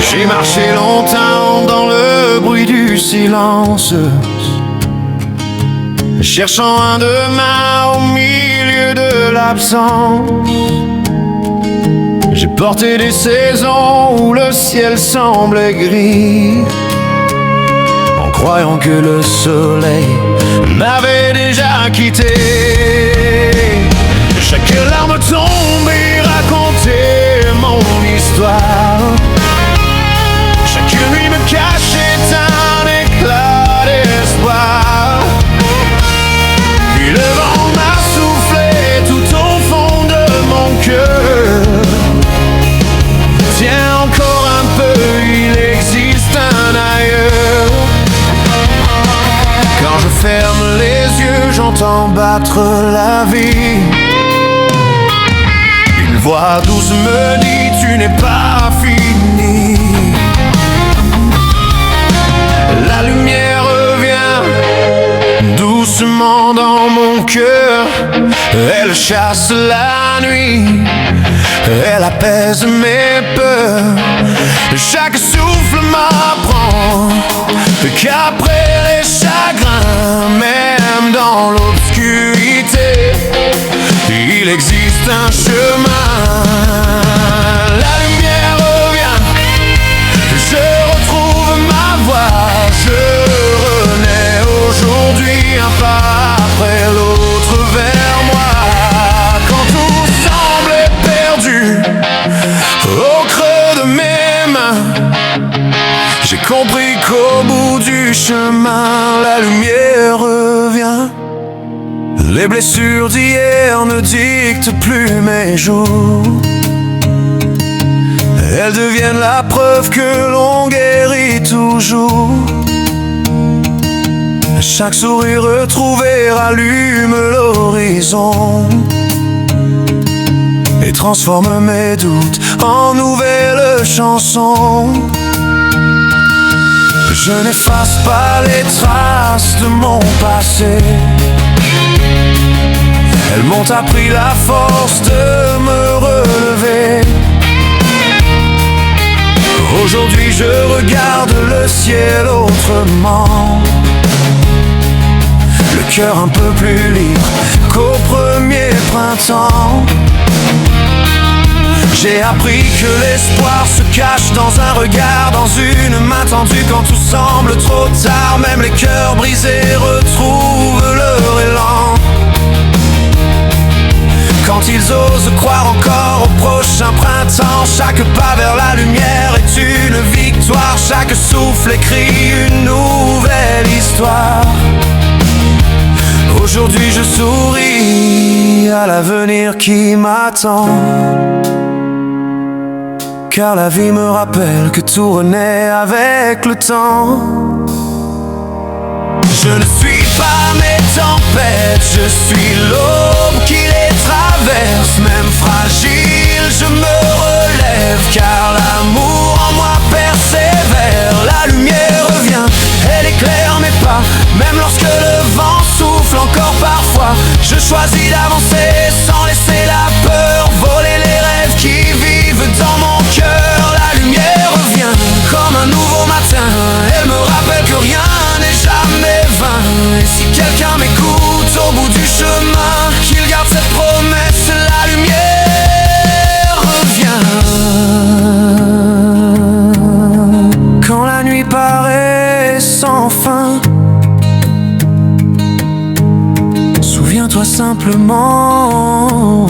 J'ai marché longtemps dans le bruit du silence, cherchant un demain au milieu de l'absence. J'ai porté des saisons où le ciel semblait gris, en croyant que le soleil m'avait déjà quitté. Chaque larme tombée racontait mon histoire. Chaque nuit me cachait un éclat d'espoir. Puis le vent m'a soufflé tout au fond de mon cœur. Tiens encore un peu, il existe un ailleurs. Quand je ferme les yeux, j'entends battre la vie. Une voix douce me dit tu n'es pas fini. La lumière revient doucement dans mon cœur. Elle chasse la nuit, elle apaise mes peurs. Chaque souffle m'apprend qu'après les chagrins, même dans l'obscurité, il existe un chemin. La lumière revient, je retrouve ma voix. Je renais aujourd'hui, un pas après l'autre vers moi. Quand tout semblait perdu au creux de mes mains, j'ai compris qu'au bout du chemin, la lumière revient. Les blessures d'hier ne dictent plus mes jours. Elles deviennent la preuve que l'on guérit toujours. Chaque sourire retrouvé rallume l'horizon et transforme mes doutes en nouvelles chansons. Je n'efface pas les traces de mon passé. Elles m'ont appris la force de me relever. Aujourd'hui je regarde le ciel autrement, le cœur un peu plus libre qu'au premier printemps. J'ai appris que l'espoir se cache dans un regard, dans une main tendue quand tout semble trop tard. Même les cœurs brisés retrouvent leur élan quand ils osent croire encore au prochain printemps. Chaque pas vers la lumière est une victoire. Chaque souffle écrit une nouvelle histoire. Aujourd'hui je souris à l'avenir qui m'attend, car la vie me rappelle que tout renaît avec le temps. Je ne suis pas mes tempêtes, je suis l'aube qui les traverse. Même fragile, je me relève, car l'amour en moi persévère. La lumière revient, elle éclaire mes pas, même lorsque le vent souffle encore parfois. Je choisis d'avancer sans laisser la peur voler les rêves qui vivent dans mon cœur. La lumière revient comme un nouveau matin, elle me rappelle que rien n'est jamais vain. Et si quelqu'un m'écoute au bout du chemin, qu'il garde cette promesse, la lumière revient. Quand la nuit paraît sans fin, souviens-toi simplement